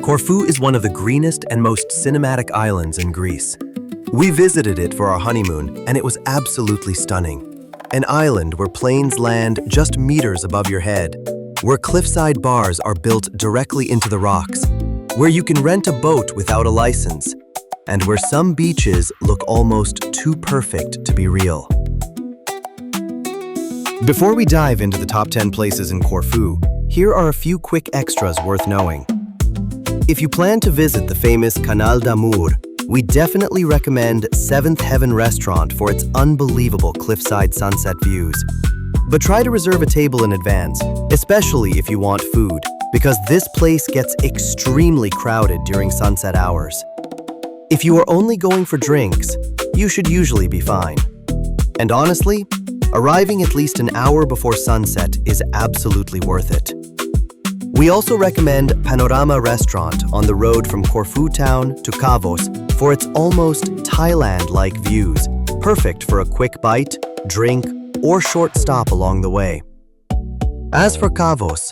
Corfu is one of the greenest and most cinematic islands in Greece. We visited it for our honeymoon, and it was absolutely stunning. An island where plains land just meters above your head, where cliffside bars are built directly into the rocks, where you can rent a boat without a license, and where some beaches look almost too perfect to be real. Before we dive into the top 10 places in Corfu, here are a few quick extras worth knowing. If you plan to visit the famous Canal d'Amour, we definitely recommend Seventh Heaven Restaurant for its unbelievable cliffside sunset views. But try to reserve a table in advance, especially if you want food, because this place gets extremely crowded during sunset hours. If you are only going for drinks, you should usually be fine. And honestly, arriving at least an hour before sunset is absolutely worth it. We also recommend Panorama Restaurant on the road from Corfu Town to Kavos for its almost Thailand-like views, perfect for a quick bite, drink, or short stop along the way. As for Kavos,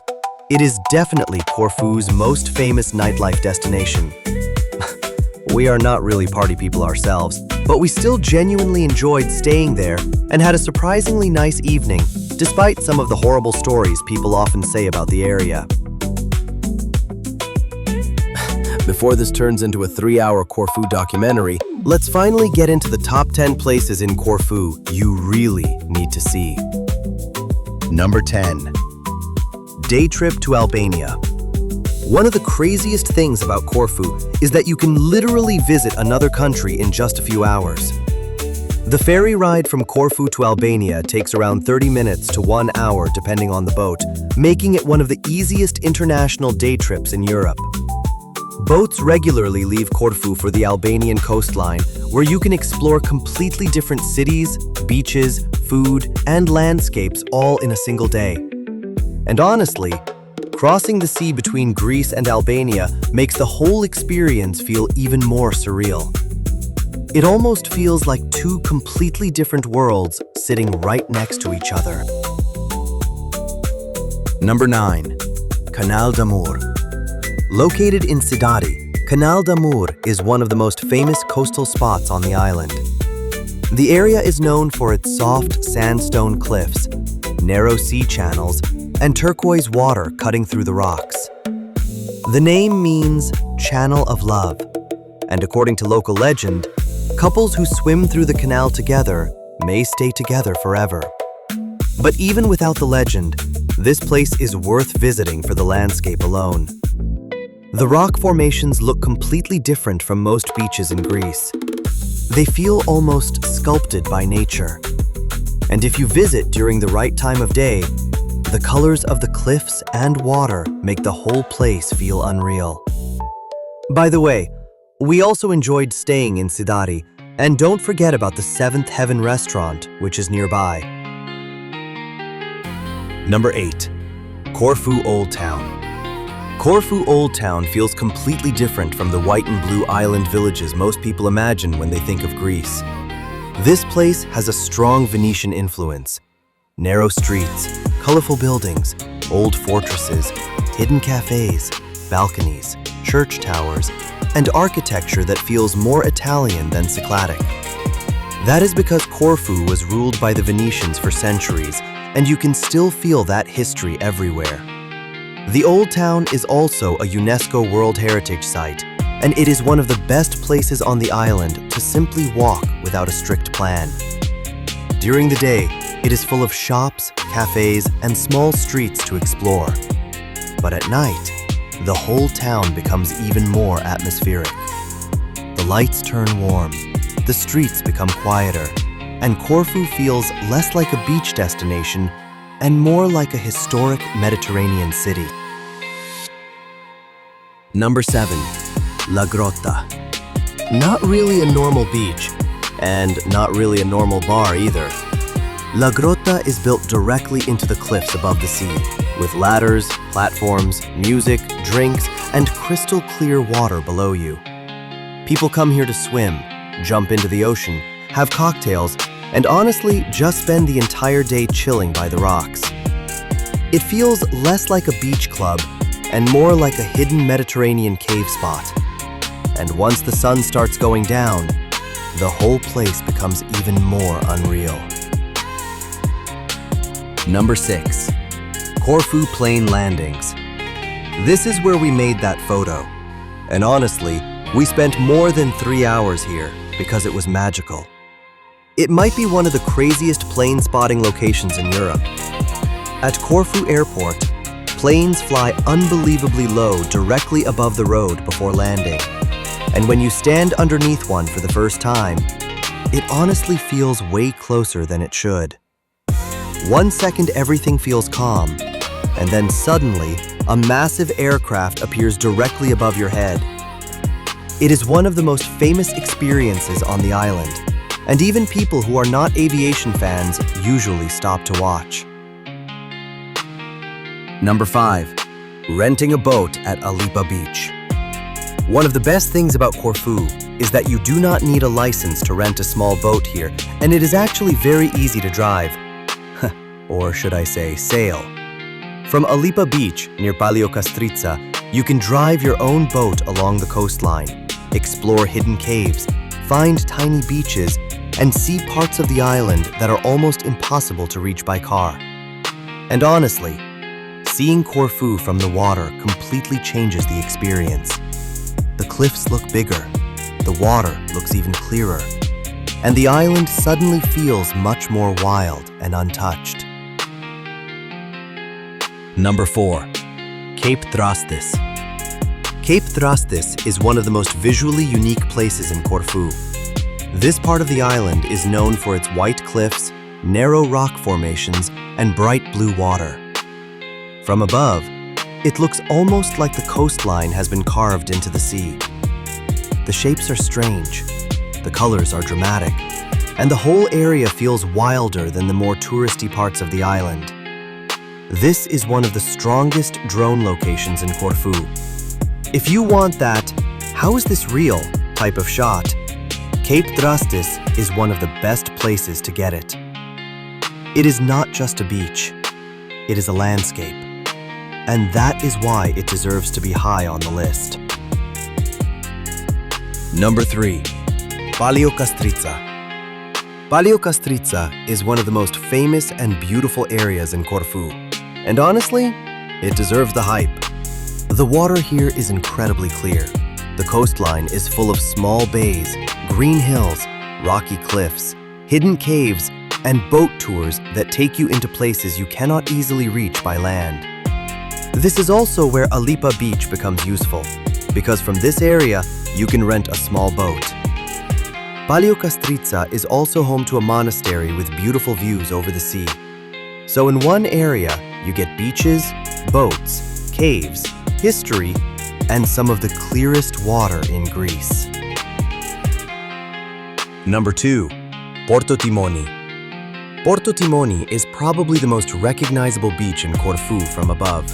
it is definitely Corfu's most famous nightlife destination. We are not really party people ourselves, but we still genuinely enjoyed staying there and had a surprisingly nice evening, despite some of the horrible stories people often say about the area. Before this turns into a 3-hour Corfu documentary, let's finally get into the top 10 places in Corfu you really need to see. Number 10. Day trip to Albania. One of the craziest things about Corfu is that you can literally visit another country in just a few hours. The ferry ride from Corfu to Albania takes around 30 minutes to 1 hour depending on the boat, making it one of the easiest international day trips in Europe. Boats regularly leave Corfu for the Albanian coastline, where you can explore completely different cities, beaches, food, and landscapes all in a single day. And honestly, crossing the sea between Greece and Albania makes the whole experience feel even more surreal. It almost feels like two completely different worlds sitting right next to each other. Number 9. Canal d'Amour. Located in Sidati, Canal d'Amour is one of the most famous coastal spots on the island. The area is known for its soft sandstone cliffs, narrow sea channels, and turquoise water cutting through the rocks. The name means channel of love, and according to local legend, couples who swim through the canal together may stay together forever. But even without the legend, this place is worth visiting for the landscape alone. The rock formations look completely different from most beaches in Greece. They feel almost sculpted by nature. And if you visit during the right time of day, the colors of the cliffs and water make the whole place feel unreal. By the way, we also enjoyed staying in Sidati, and don't forget about the Seventh Heaven Restaurant, which is nearby. Number 8. Corfu Old Town. Corfu Old Town feels completely different from the white and blue island villages most people imagine when they think of Greece. This place has a strong Venetian influence. Narrow streets, colorful buildings, old fortresses, hidden cafes, balconies, church towers, and architecture that feels more Italian than Cycladic. That is because Corfu was ruled by the Venetians for centuries, and you can still feel that history everywhere. The Old Town is also a UNESCO World Heritage Site, and it is one of the best places on the island to simply walk without a strict plan. During the day, it is full of shops, cafes, and small streets to explore. But at night, the whole town becomes even more atmospheric. The lights turn warm, the streets become quieter, and Corfu feels less like a beach destination and more like a historic Mediterranean city. Number 7. La Grotta. Not really a normal beach, and not really a normal bar either. La Grotta is built directly into the cliffs above the sea, with ladders, platforms, music, drinks, and crystal clear water below you. People come here to swim, jump into the ocean, have cocktails, and honestly, just spend the entire day chilling by the rocks. It feels less like a beach club and more like a hidden Mediterranean cave spot. And once the sun starts going down, the whole place becomes even more unreal. Number 6. Corfu Plane Landings. This is where we made that photo. And honestly, we spent more than 3 hours here because it was magical. It might be one of the craziest plane spotting locations in Europe. At Corfu Airport, planes fly unbelievably low directly above the road before landing. And when you stand underneath one for the first time, it honestly feels way closer than it should. 1 second everything feels calm, and then suddenly, a massive aircraft appears directly above your head. It is one of the most famous experiences on the island, and even people who are not aviation fans usually stop to watch. Number 5. Renting a boat at Alipa Beach. One of the best things about Corfu is that you do not need a license to rent a small boat here, and it is actually very easy to drive. Or should I say, sail. From Alipa Beach, near Paleokastritsa, you can drive your own boat along the coastline, explore hidden caves, find tiny beaches, and see parts of the island that are almost impossible to reach by car. And honestly, seeing Corfu from the water completely changes the experience. The cliffs look bigger, the water looks even clearer, and the island suddenly feels much more wild and untouched. Number 4. Cape Drastis. Cape Drastis is one of the most visually unique places in Corfu. This part of the island is known for its white cliffs, narrow rock formations, and bright blue water. From above, it looks almost like the coastline has been carved into the sea. The shapes are strange, the colors are dramatic, and the whole area feels wilder than the more touristy parts of the island. This is one of the strongest drone locations in Corfu. If you want that, "how is this real?" type of shot, Cape Drastis is one of the best places to get it. It is not just a beach, it is a landscape. And that is why it deserves to be high on the list. Number 3. Paleokastritsa. Paleokastritsa is one of the most famous and beautiful areas in Corfu. And honestly, it deserves the hype. The water here is incredibly clear. The coastline is full of small bays, green hills, rocky cliffs, hidden caves, and boat tours that take you into places you cannot easily reach by land. This is also where Alipa Beach becomes useful, because from this area, you can rent a small boat. Paleokastritsa is also home to a monastery with beautiful views over the sea. So in one area, you get beaches, boats, caves, history, and some of the clearest water in Greece. Number 2. Porto Timoni. Porto Timoni is probably the most recognizable beach in Corfu from above.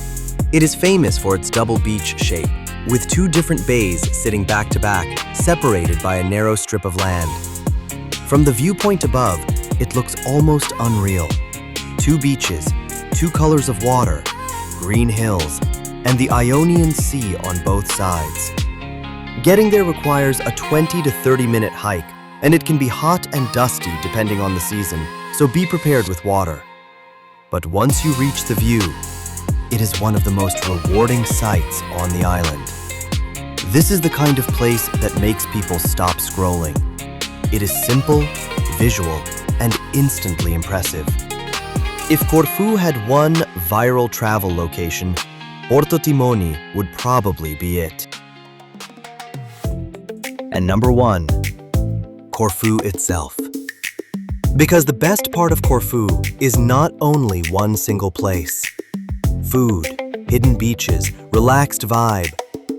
It is famous for its double beach shape, with 2 different bays sitting back to back, separated by a narrow strip of land. From the viewpoint above, it looks almost unreal. 2 beaches, 2 colors of water, green hills, and the Ionian Sea on both sides. Getting there requires a 20 to 30-minute hike, and it can be hot and dusty depending on the season, so be prepared with water. But once you reach the view, it is one of the most rewarding sights on the island. This is the kind of place that makes people stop scrolling. It is simple, visual, and instantly impressive. If Corfu had one viral travel location, Porto Timoni would probably be it. And number 1, Corfu itself. Because the best part of Corfu is not only one single place. Food, hidden beaches, relaxed vibe,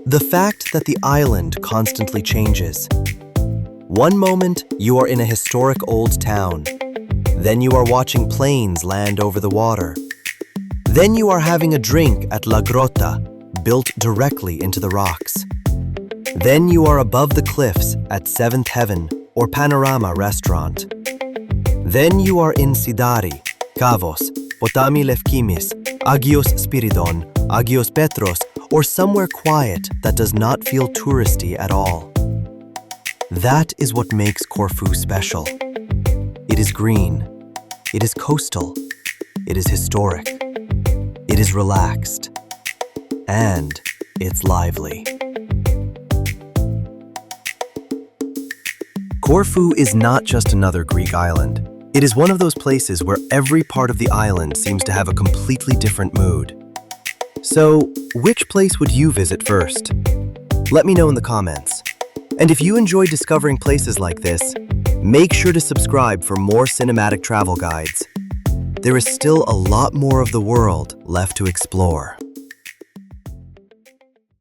the fact that the island constantly changes. One moment, you are in a historic old town. Then you are watching planes land over the water. Then you are having a drink at La Grotta, built directly into the rocks. Then you are above the cliffs at Seventh Heaven or Panorama Restaurant. Then you are in Sidari, Kavos, Potami Lefkimis, Agios Spiridon, Agios Petros, or somewhere quiet that does not feel touristy at all. That is what makes Corfu special. It is green, it is coastal, it is historic, it is relaxed, and it's lively. Corfu is not just another Greek island. It is one of those places where every part of the island seems to have a completely different mood. So, which place would you visit first? Let me know in the comments. And if you enjoy discovering places like this, make sure to subscribe for more cinematic travel guides. There is still a lot more of the world left to explore.